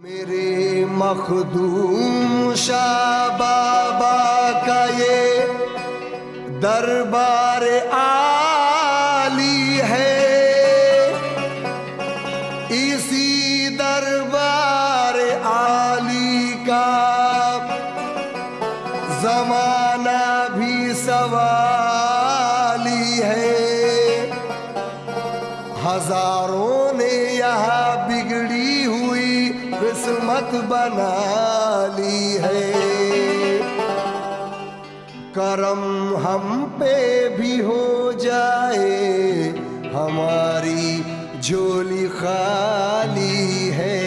मेरे मखदूम शाह बाबा का ये दरबार आली है, इसी दरबार आली का जमाना भी सवाली है। हजारों ने यहाँ बिगड़ी हुई किस्मत बना ली है। करम हम पे भी हो जाए, हमारी झोली खाली है।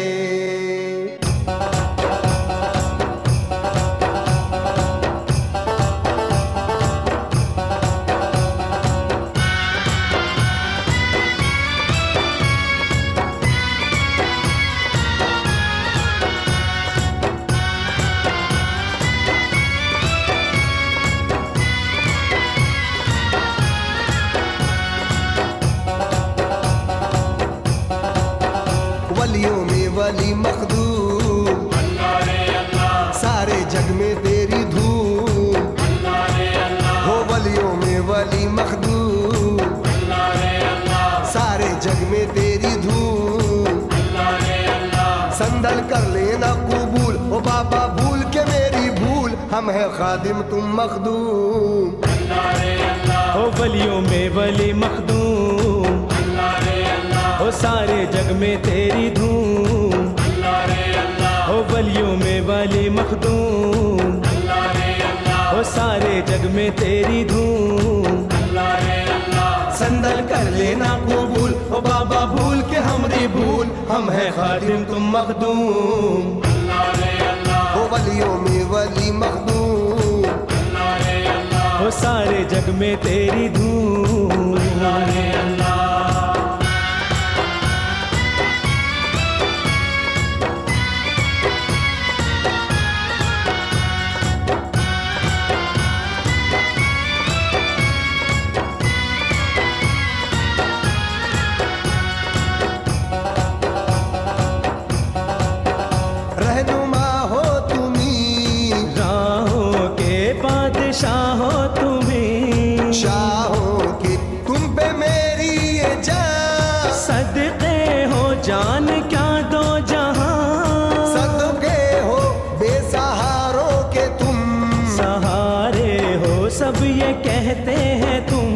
वलियों में वली मखदूम, अल्लाह रे अल्लाह, सारे जग में तेरी धूम। अल्लाह रे अल्लाह, हो वलियों में वली मखदूम, अल्लाह रे अल्लाह, सारे जग में तेरी धूम। अल्लाह रे अल्लाह, संदल कर लेना कबूल, ओ बाबा भूल के मेरी भूल, हम है खादिम तुम मखदूम। अल्लाह रे अल्लाह, हो वलियों में वली मखदूम, अल्लाह रे अल्लाह, हो सारे जग में तेरी धूम। अल्लाह रे अल्लाह, हो वलियों में वली मखदूम, अल्लाह रे अल्लाह, हो सारे जग में तेरी धूम। अल्लाह रे अल्लाह, संदल कर लेना कबूल, ओ बाबा भूल के हमरी भूल, हम है खादिम तुम मखदूम। अल्लाह रे अल्लाह, हो वलियों में वली मखदूम, अल्लाह रे अल्लाह, हो सारे जग में तेरी धूम। अल्लाह रे अल्लाह। रहनुमा हो तुम्ही, राहों के बादशाह हो तुम्हें, शाहों की तुम पे मेरी ये जान। सदके हो जान क्या दो जहां, सदके हो बेसहारों के तुम, सहारे हो सब ये कहते हैं तुम।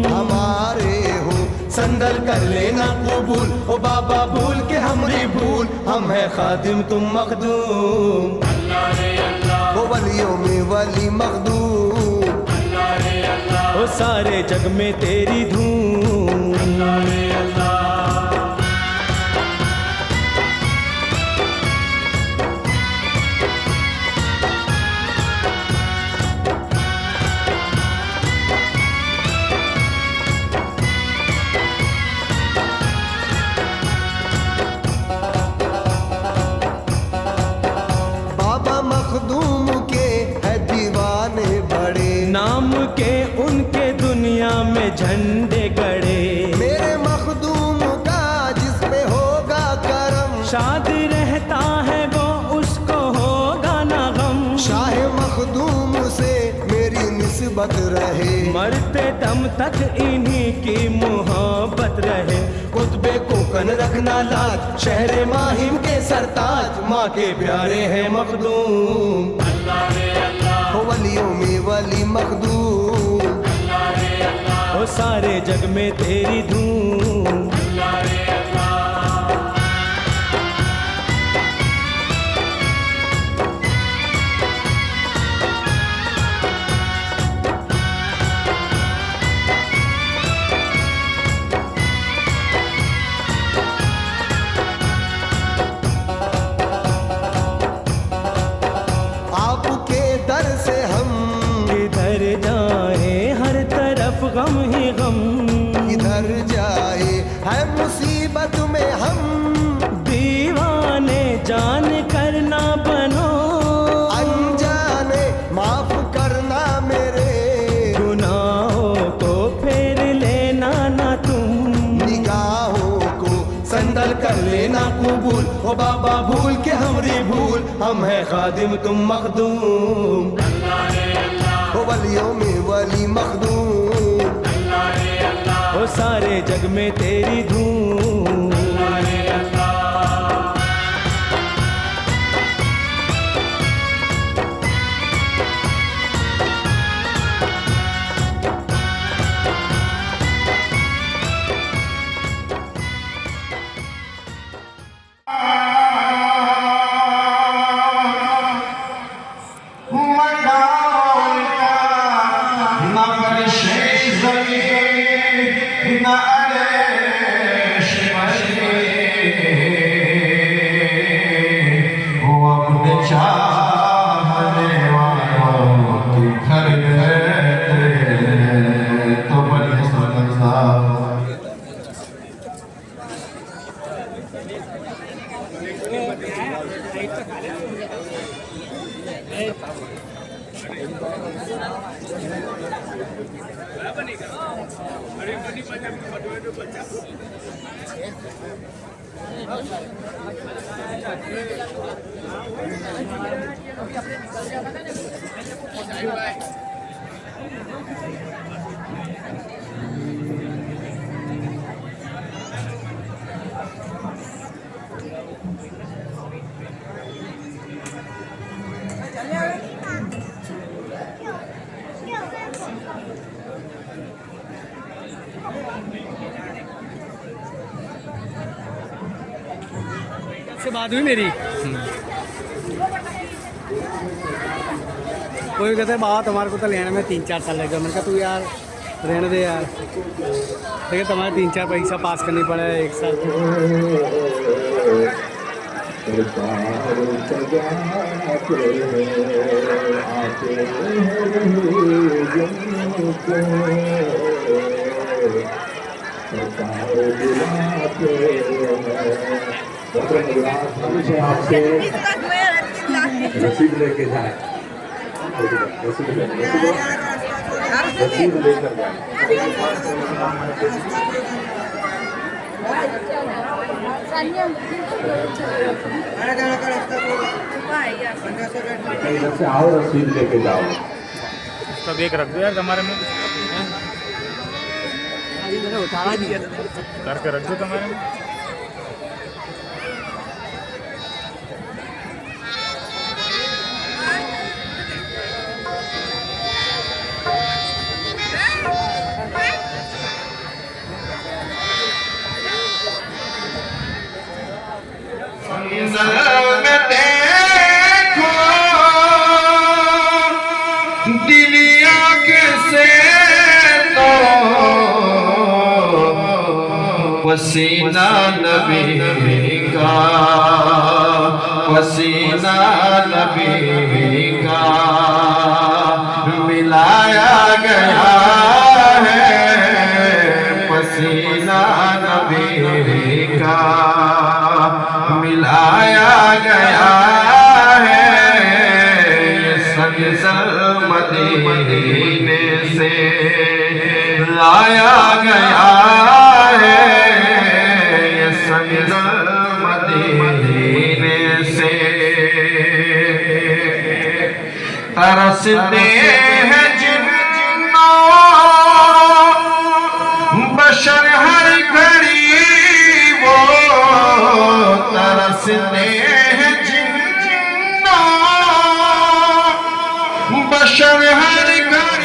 हमारे हो संदल कर लेना कबूल, ओ बाबा भूल के हमरी भूल, हम है खादिम तुम मखदूम। अल्लाह रे अल्लाह, वो वलियों में वली मखदूम, अल्लाह रे अल्लाह, हो सारे जग में तेरी धूम। अल्लाह रे अल्लाह। बाबा मखदूम के है दीवाने बड़े, नाम के उनके दुनिया में झंडे गड़े। मेरे मखदूम का जिस पे होगा करम, शाद रहता है वो उसको होगा ना गम। शाह मखदूम से मेरी निस्बत रहे, मरते दम तक इन्हीं की मोहब्बत रहे। कुतबे को कन रखना लाज, शहरे माहिम के सरताज, माँ के प्यारे हैं मखदूम। अल्लाह रे अल्लाह, हो वलियों में वली मखदूम, अल्लाह रे अल्लाह, हो सारे जग में तेरी धूम। अल्लाह रे अल्लाह। आपके दर से हम किधर जाए हर तरफ गम ही गम। इधर जाए है संदल कर लेना कबूल ओ बाबा भूल के हमरी भूल हम है खादिम तुम मखदूम ओ वलियों में वली मखदूम ओ सारे जग में तेरी धूम से बात हुई मेरी कोई कहते बात हमारे को तो लेने में 3-4 साल लग गया। मैंने कहा तू यार रहने दे यार, देखिए तुम्हारे 3-4 परीक्षा पास करनी पड़े 1 साल आपसे रसीद लेके जाए, रसीद लेकर जाए। इधर से आओ, रसीद लेके जाओ। सब एक रख दो यार कमरे में, करके रख दो कमरे में। दुनिया के से तो पसीना नबी का, पसीना नबी का मिलाया गया है, पसीना नबी का मिलाया गया है। मदीने से लाया गया है, ये संगल मदीने से तरसते हैं जिन्नों बशर हर घड़ी, वो तरसते हैं बशर हर घड़ी।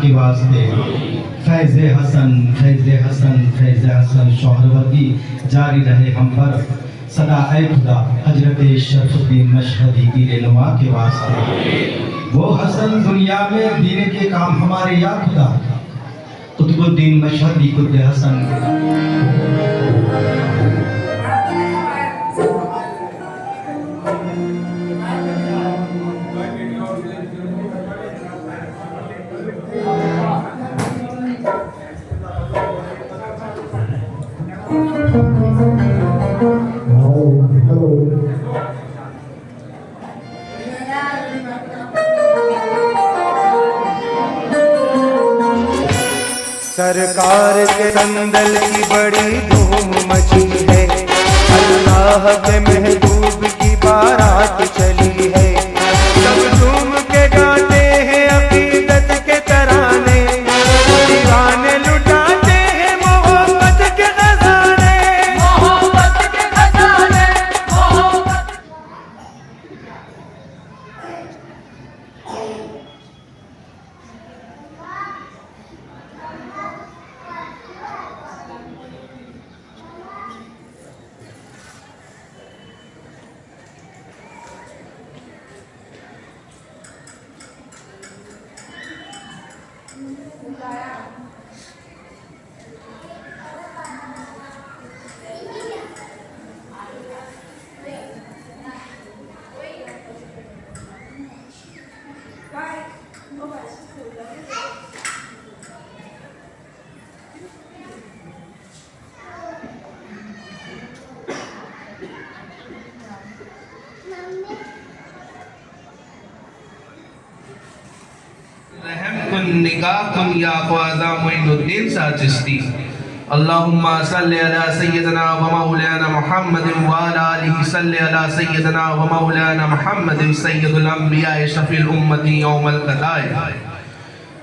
के वास्ते फैज़ हसन फैज़ हसन फैज़ हसन शोहरवर्दी जारी रहे हम पर सदा ऐ खुदा। हजरत शरफुद्दीन मशहदी पीर नुमा के वास्ते वो हसन दुनिया में दीन के काम हमारे या खुदा। कुतुबुद्दीन मशहदी कुत हसन सरकार के संदल की बड़ी धूम मची है, अल्लाह के महबूब की बारात चली है। सब झूम के गाते हैं अकीदत के तराने, दीवाने लुटाते हैं मोहब्बत के खजाने, मोहब्बत के खजाने, मोहब्बत। निगाह कुन या ख्वाजा मोइनुद्दीन शाह चिश्ती। अल्लाहुम्मा सल्लि अला सय्यदना व मौलाना मुहम्मदिन व अला आलिहि सल्लि अला सय्यदना व मौलाना मुहम्मदिन सय्यदुल अंबिया शफीउल उम्मती यौमल क़दाए।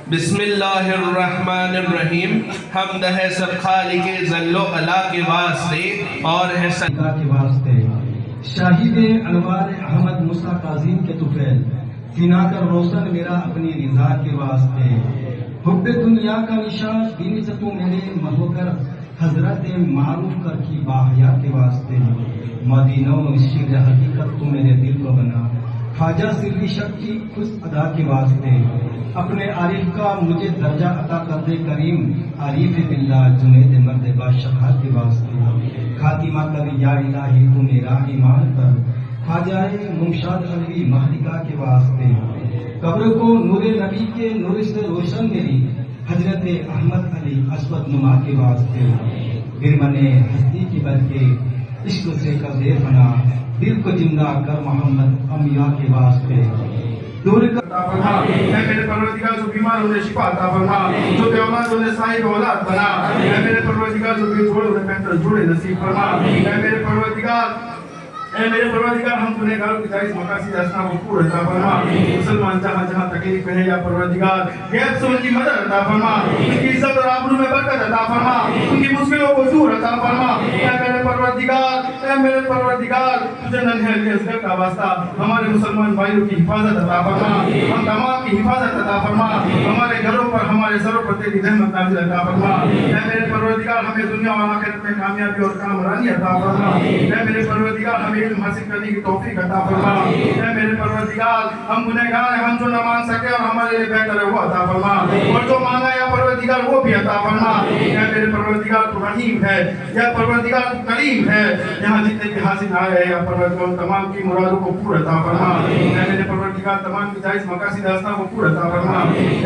बिस्मिल्लाहिर्रहमानिर्रहीम। हमद है सब खालिक़े ज़ल्लो अला के वास्ते और है सदा के वास्ते। शाहिद अनवार अहमद मूसा काज़ीम के तुफैल फिना कर रोशन मेरा अपनी रिजा के वास्ते। हुब्बे दुनिया का निशान दीन से तू मेरे महोकर हजरत मारूफ कर की बाहया के वास्ते। मदीना शिर हकीकत तू मेरे दिल को बना, ख्वाजा सिर्री शक्ति खुश अदा के वास्ते। अपने आरिफ का मुझे दर्जा अता कर दे करीम, आरिफ बिल्ला जुनैद मर्द बादशाह के वास्ते। खातिमा कर या इलाही तू मेरा ईमान कर, ख्वाजाए मुमशाद अलवी महलिका के वास्ते। कब्र को नूरे नबी के नूर से रोशन मेरी हजरत अहमद अली असवद नुमा के वास्ते। गिरमने हस्ती की बल के इश्क से कर दे फना, दिल को जिंदा कर मोहम्मद अमिया के वास्ते। दूर मेरे परवरदिगार जो बीमार उन्हें शिफा अता फरमा, जो बेऔलाद उन्हें साहिब औलाद बना। मेरे परवरदिगार जो बेजोड़ उन्हें बेहतर जोड़े नसीब फरमा। मेरे परवरदिगार हम गुनहगारों की जायज़ मकासद हसना को पूरा अता फरमा। मुसलमान जहाँ जहाँ तकलीफ है या परवरदिगार गैब से उनकी मदद अता फरमा, उनकी इज्जत और आबरू में बरकत अता फरमा, उनकी मुश्किलों को दूर अता फरमा। मेरे परवरदिगार तुझे नन्हे असगर का वास्ता हमारे मुसलमान भाइयों की हिफाजत अता फरमा, हम तमाम की हिफाजत अता फरमा। हमारे घरों पर हमारे सरों पर तेरी रहमत नाज़िल अता फरमा। मेरे परवरदिगार हमें दुनिया और आखिरत में कामयाबी और कामरानी अता फरमा। मेरे परवरदिगार हमें इल्म हासिल करने की तौफीक अता फरमा। मेरे परवरदिगार हम गुनहगार हैं, हम जो न मान सके और हमारे लिए बेहतर है वो अता फरमा, और जो मांगा या परवरदिगार वो भी अता फरमा। मेरे परवरदिगार तू रहीम है, या परवरदिगार तू करीम है। यहाँ जितने भी हासिल आए हैं या परवरदिगार तमाम की मुरादों को पूरा अता फरमा। मेरे परवरदिगार तमाम की जायज़ मकासद हसना को पूरा अता फरमा।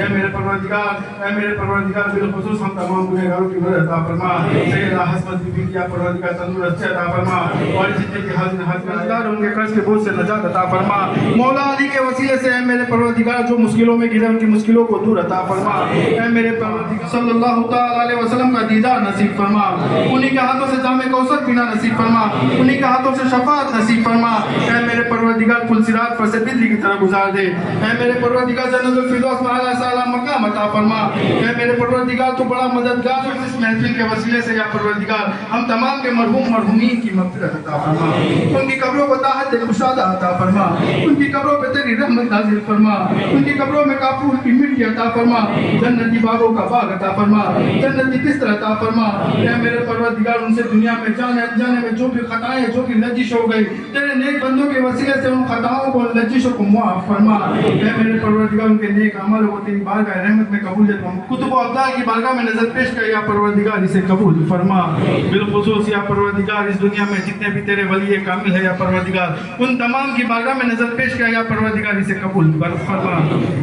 मेरे परवरदिगार बिलखुसूस हम तमाम गुनहगारों की मदद अता फरमा। सैयदा हसमत बीबी की या परवरदिगार तंदुरुस्ती अता फरमा, और जितने भी हाजिर उनके कर्ज के बोझ से नजात अता फरमा। मौला अली के वसीले से मेरे परवरदिगार जो मुश्किलों में गिरे उनकी मुश्किलों को दूर अता फरमा। मेरे परवरदिगार सल्लल्लाहु अलैहि वसल्लम का दीदार नसीब फरमा, उन्हीं के हाथों से जामे कौसर पीना नसीब फरमा, उन्हीं के हाथों से शफाअत नसीब फरमा। मेरे परवरदिगार पुल सिरात पर से बिजली की तरह गुजार दे। मेरे परवरदिगार जन्नतुल फिरदौस में आला साला मकाम अता फरमा। मेरे परवरदिगार तो बड़ा मददगार है, इस महफिल के वसीले से या परवरदिगार हम तमाम के मरहूम मरहूमीन की मग़फ़िरत अता फरमा, उनकी कब्रों को ताहत कुशादा अता फरमा, उनकी कब्रों पे तेरी रहमत नाज़िल फरमा, उनकी कब्रों में काफूर की मिट्टी अता फरमा, जन्नती बागों का बाग अता फरमा, जन्नती बिस्तर अता फरमा। मेरे परवरदिगार उनसे दुनिया में जाने अनजाने में जो भी खताएं जो कि लजिश हो गई, तेरे नेक बंदों के वसीले से उन खताओं को लजिशों को मुआफ फरमा। मेरे परवरदिगार उनके नेक अमल को तेरी बारगाह रहमत में कबूलियत कुतुब अब्दाल की बारगाह में नजर पेश कर या परवरदिगार इसे कबूल फरमा। बिलखुसूस या परवरदिगार इस दुनिया में जितने भी तेरे वली कामिल है या परवरदिगार उन तमाम की बारगाह में नजर पेश किया या परवरदिगार इसे कबूल फरमा।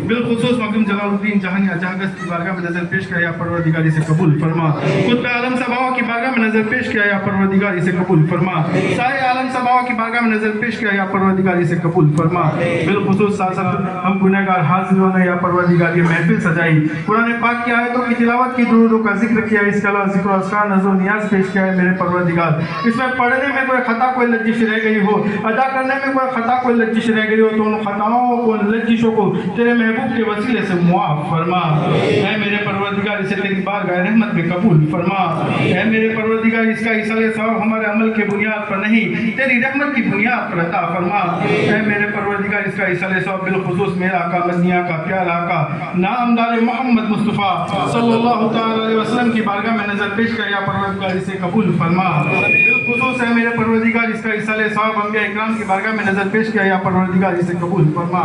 बिलखुसूस मक़दूम जलालुद्दीन जहानिया जहांगीर की बारगाह में नजर पेश किया या परवरदिगार इसे कबूल फरमा। खुद पे आलम सबाओं की बारगाह में नजर नजर पेश किया या परवरदिगार इसे कबूल फरमा। सारे आलम समाओं की बारगाह में नजर पेश किया या परवरदिगार इसे कबूल फरमा। बिलखुसूस हम गुनहगार हाजिरों ने या परवरदिगार ये महफिल सजाई, कुरान पाक की आयतों की तिलावत की, दुरूदों का जिक्र किया, इसके अलावा जिक्र अस्कार नज़र नियाज पेश किया है मेरे परवरदिगार। इसमें पढ़ने में कोई खता कोई लज्जिश रह गई हो, अदा करने में कोई खता कोई लज्जिश रह गई हो तो उन खताओं को लज्जिशों को तेरे महबूब के वसीले से मुआफ फरमा। ऐ मेरे परवरदिगार इसे तेरी बारगाह रहमत में कबूल फरमा। ऐ मेरे परवरदिगार इसका इसाले सवाब हमारे अमल के बुनियाद पर नहीं तेरी रहमत की बुनियाद पर अता फरमा। ऐ मेरे परवरदिगार इसका इसाले सवाब बिलखुसूस मेरा आका मदनिया का प्यारा आका नामदार मोहम्मद मुस्तफ़ा सल्लल्लाहु तआला अलैहि वसल्लम की बारगाह में नजर पेश कर या परवरदिगार इसे कबूल फरमा। बिलखुसूस है मेरे परवरदिगार इसका इसाले सवाब अंबिया इकराम की बारगाह में नजर पेश किया या परवरदिगार इसे कबूल फरमा।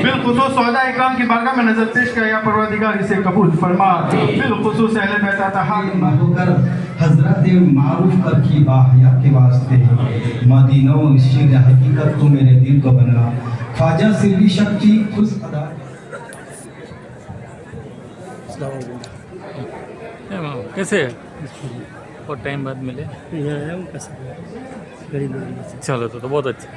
बिलखुसूस सौदा इकराम की बारगाह में नजर पेश किया या परवरदिगार इसे कबूल फरमा। बिलखुसूस अहले बैत अतहार होकर हजरत मारूफ कर की बाहया के वास्ते मदीनों शेर हकीकत तो मेरे दिल को बना ख्वाजा सिरवी शक्ति खुश अदा। कैसे और टाइम बाद मिले, चलो तो बहुत अच्छा।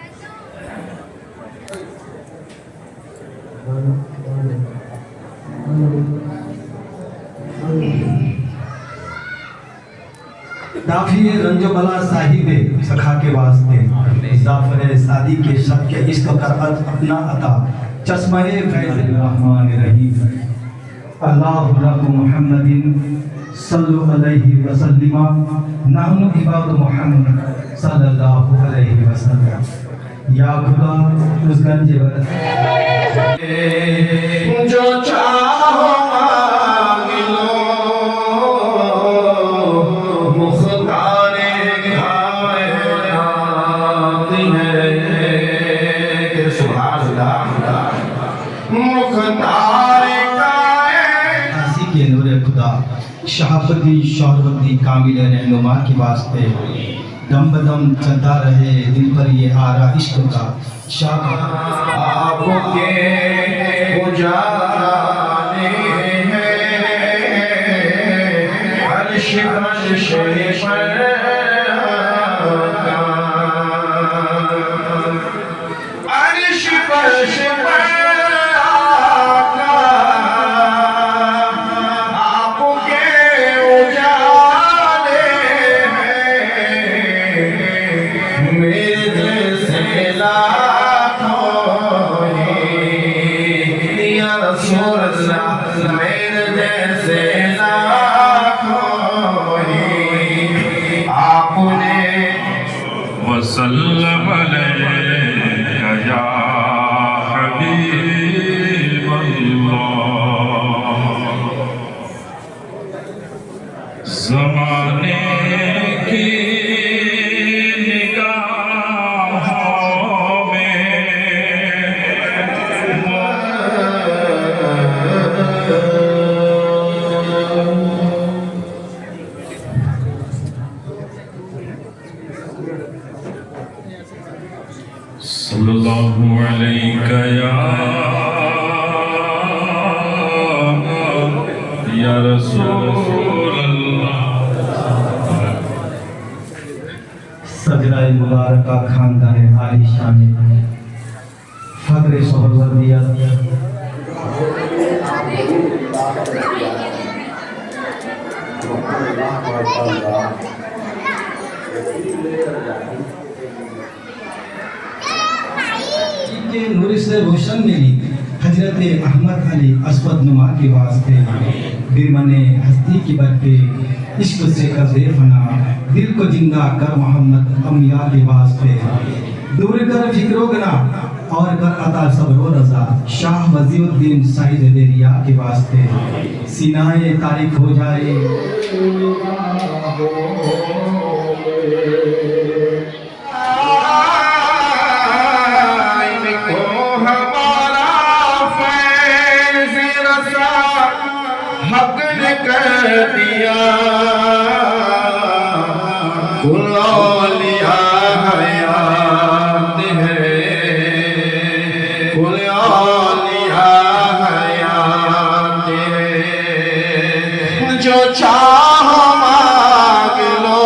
दाफिए रंजो बला साहिबे सखा के वास्ते जाफर सादी के शक के इश्क करअत अपना अता चश्मे फैज़ रहमान रहीम अल्लाह रब मुहम्मदिन सल्लु अलैहि वसल्लम नाहनु इबाद मुहम्मद सल्लल्लाहु अलैहि वसल्लम। या खुदा उस गंज जो चाहो मांग लो मुख्तारे कायनात है। सुभान अल्लाह मुख्तारे कायनात के नूर खुदा शहाबती शौहरती कामिल रहनुमा के वास्ते दम बदम चलता रहे दिल पर ये आरा इश्क का शाह आपके उजाले हैं अर्श अर्श पर अर्श अर्श पर वसल्लम अलैका या हबीब अल्लाह। ज़माने की निगाहों में सल्लल्लाहु अलैका या रसूल अल्लाह। सजराए मुबारका खानदान आलिशा में फख्र सोहरवर्दियत के नूर से रोशन मिली हजरत अहमद अली अस्वद नुमा के वास्ते बिरमने हस्ती की बरके इश्क से कर दे फना दिल को जिंदा कर मोहम्मद अम्बिया के वास्ते दूर कर फिक्रो गना और कर अता सब्र रजा शाह वजीउद्दीन साइद देरिया के वास्ते सीनाए तारीख हो जाए हक ने कर दिया कुलिया हयात है कुलिया हयात है। जो चाहो मांग लो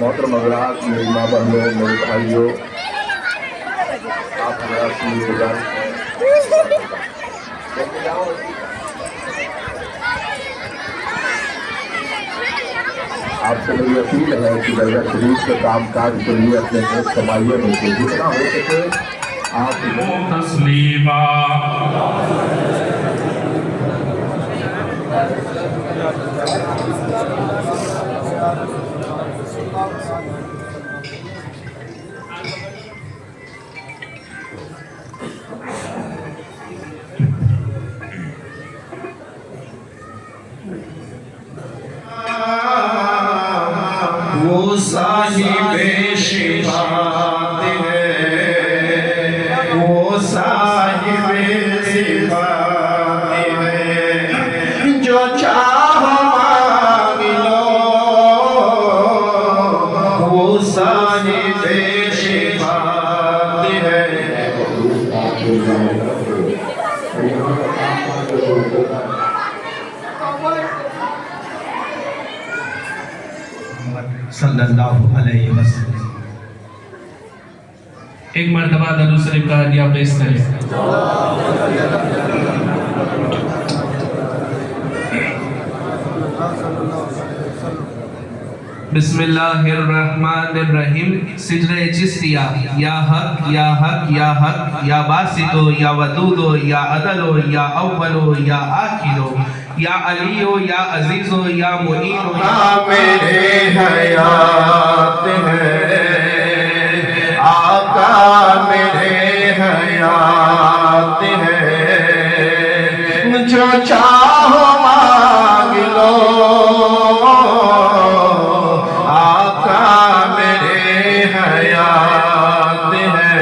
मोहतरम हज़रात, मेरी माँ बहनों, मेरे भाइयों, आप हमारा शुक्रगुज़ार आपसे मेरी अपील है कि दरगाह शरीफ के काम काज के लिए अपने देश कमाइए में से जितना हो सके आप तस्लीमा। वो साहिबे शिफात है, वो साहिबे शिफात है, जो चाहो मांग लो, वो साहिबे शिफात है। सल्लल्लाहु अलैहि वसल्लम। एक मरतबा दरूद शरीफ का हदिया पेश करें। बिस्मिल्लाहिर्रहमानिर्रहीम। सिजरे चिस्तिया, या हक या हक या हक, या बासितो या वदूदो, या अदलो, या अव्वलो, या आखिरो, या अलियो, या अजीजो, या मुईनो, मेरे हयात है आका, मेरे हयात है, जो चाहो मांग लो, आका मेरे हयात है,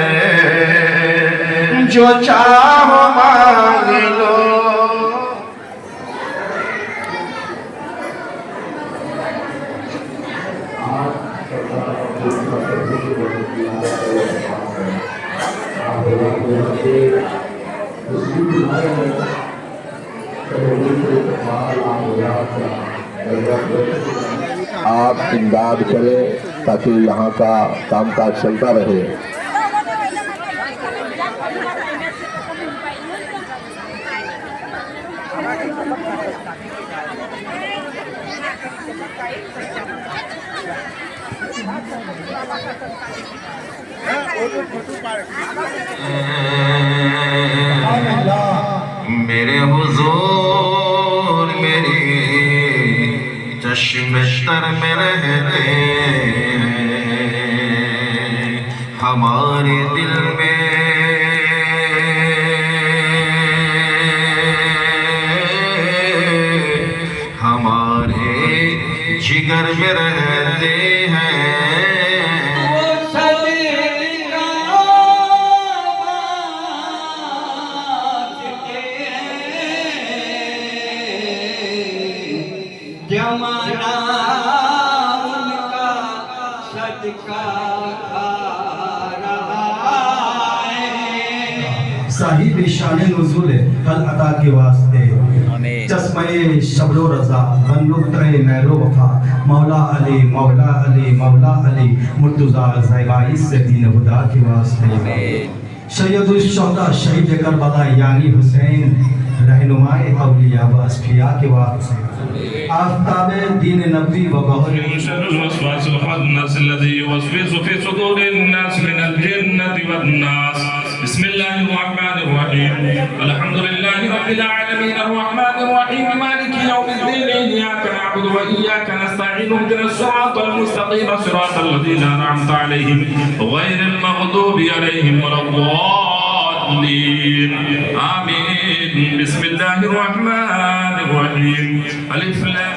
जो चाहो मांग लो। आप इमदाद करें ताकि यहाँ का कामकाज चलता रहे। मेरे हुजूर मेरी चश्मे-तर में रहते हैं, हमारे दिल में हमारे जिगर में रहते हैं। जमाना उनका सदका खा रहा है। साहिब शान नुज़ूल कल अता के वास्ते चश्मे शब्रो रजा बनुक्ते मेरो वफा, मौला अली मौला अली मौला अली मुर्तज़ा ज़ैबाई से दीन खुदा के वास्ते, सैयदुल शुहदा शहीद करबला यानी हुसैन रहनुमाए औलिया व अस्फिया के वास्ते, आफ़ताब दीन नबी व बहर बिस्मिल्लाहिर्रहमानिर्रहीम, अल्हम्दुलिल्लाहि रब्बिल आलमीन, अर्रहमानिर रहीम, मालिकि यौमिद्दीन, इय्याका नअबुदु व इय्याका नस्तईन, इहदिनस सिरातल मुस्तक़ीम, सिरातल लज़ीना अनअमता अलैहिम गैरिल मग़दूबि अलैहिम वलद्दाल्लीन, आमीन। बिस्मिल्लाहिर्रहमानिर्रहीम, अलिफ लाम।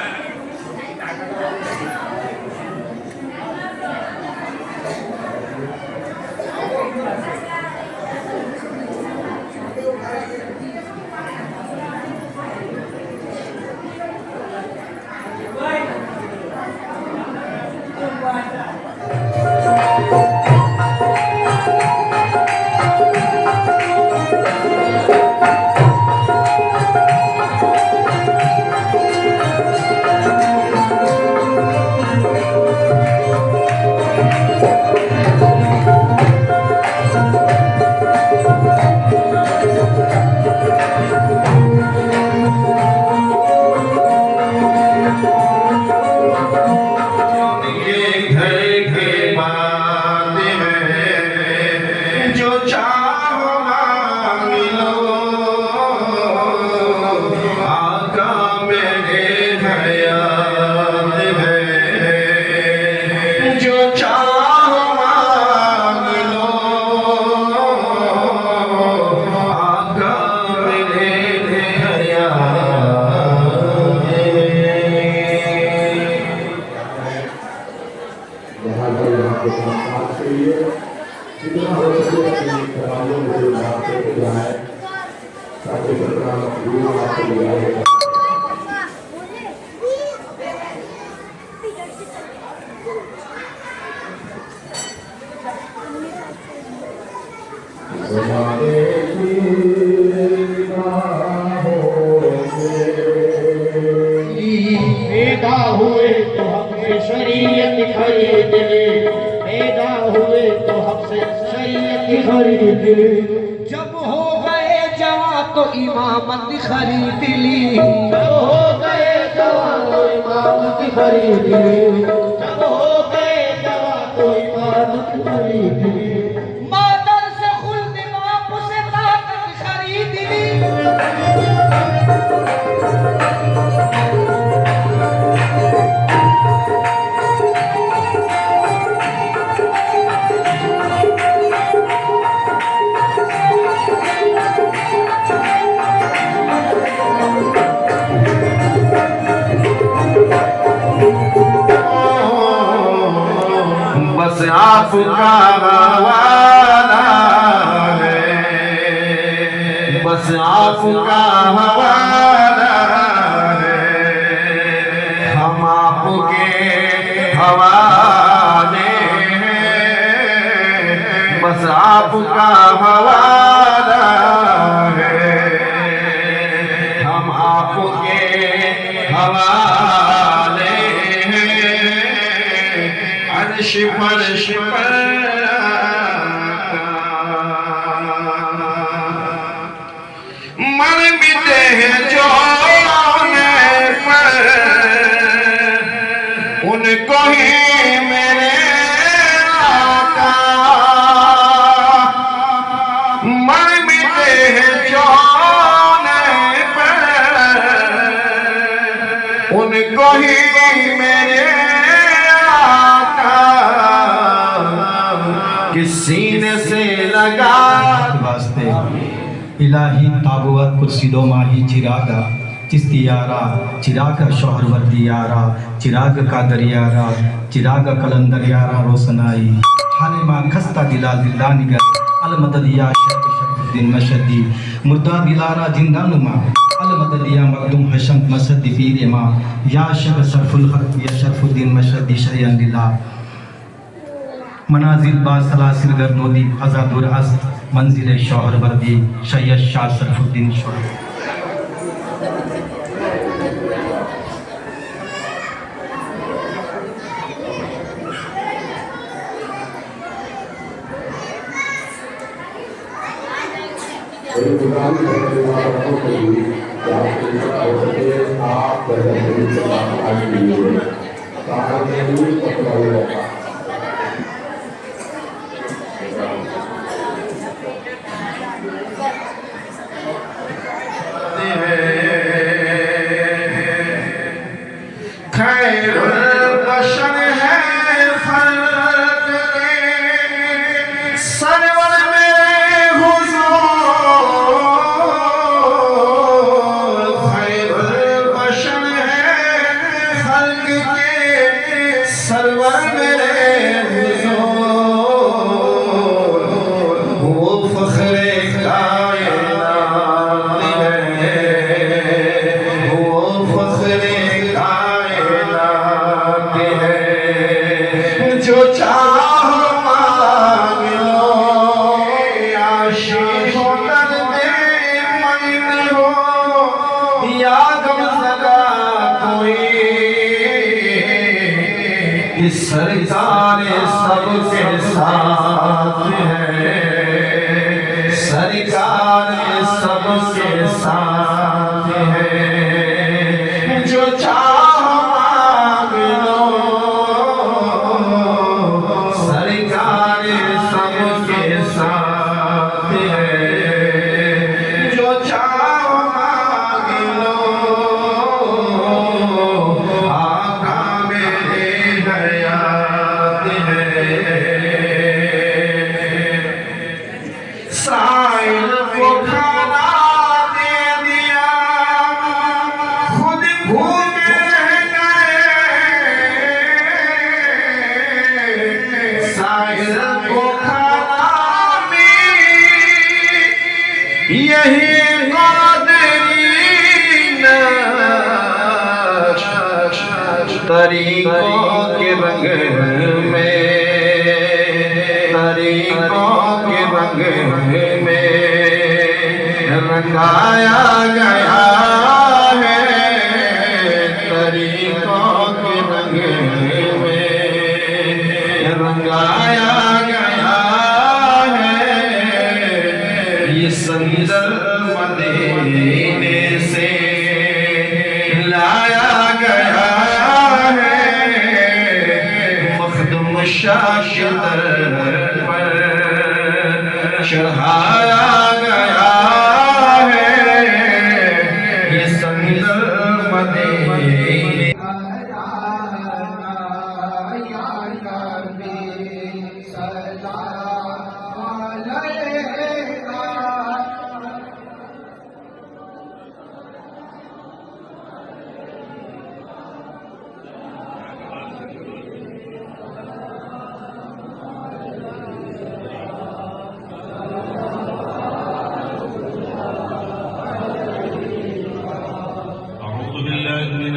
के नमस्कार के लिए जितना हो सके अपनी कमाइयों में से बात करके जाए ताकि सरकार मजबूर आपको बुलाएगा पैदा हुए तो हमसे शरीयत खरीद ले, पैदा हुए तो हमसे शरीयत खरीद ले, जब हो गए जवां तो इमामत खरीद ली, जब हो गए जवां तो इमामत खरीद ली, जब हो गए जवां तो इमामत खरीद ली, मादर से खुल्द बाप से ताकत खरीद ली। बस आपका हवाला है, बस आपका हवाला है, हम आपके हवाले हैं, बस आपका हवाला है, हम आपके हवाले हैं, अर्श फर्श पर मर मिटे हैं जो पर उनको ही मेरे आका, मर मिटे हैं जो पर उनको ही मेरे किस सीने से लगा वास्ते इलाही ताबुवत कुर्सिदो माही चिरागा चिश्तियारा चिराग शोहरवर्दी यारा चिराग का दरियारा चिराग कलंदर यारा रोशनाई हाने माँ खस्ता दिला दिला निगर अलमददिया शर्फुद्दीन मशदी मुर्दा दिलारा जिंदानुमा अलमददिया मखदूम हशम मसदी पीर माँ या शब सरफुल हक या शर्फुद्दीन मशदी शरियन दिला मनाजिल बा सलासिल गर्दोदी आज़ादुर अस्त मंजिल शौहर वर्दी सैयद शाह सरफुद्दीन शौहर। सरकार सबके साथ है, सरकार सबके साथ है, जो चाह मांग लो, सरकार सबके साथ है, जो चाह मांग लो, आका मेरे हयात है, साइल को खाना दे दिया, खुद भूखे रह गए, यही कादरीन तरीकों के रंग में, तरीकों के रंग में रंगाया गया है, तरीकों के रंग में रंगाया गया है। ये संदर मदीने से लाया गया है, मखदूम शाशिदर पर चढ़ाया गया है। ये संदर मदीने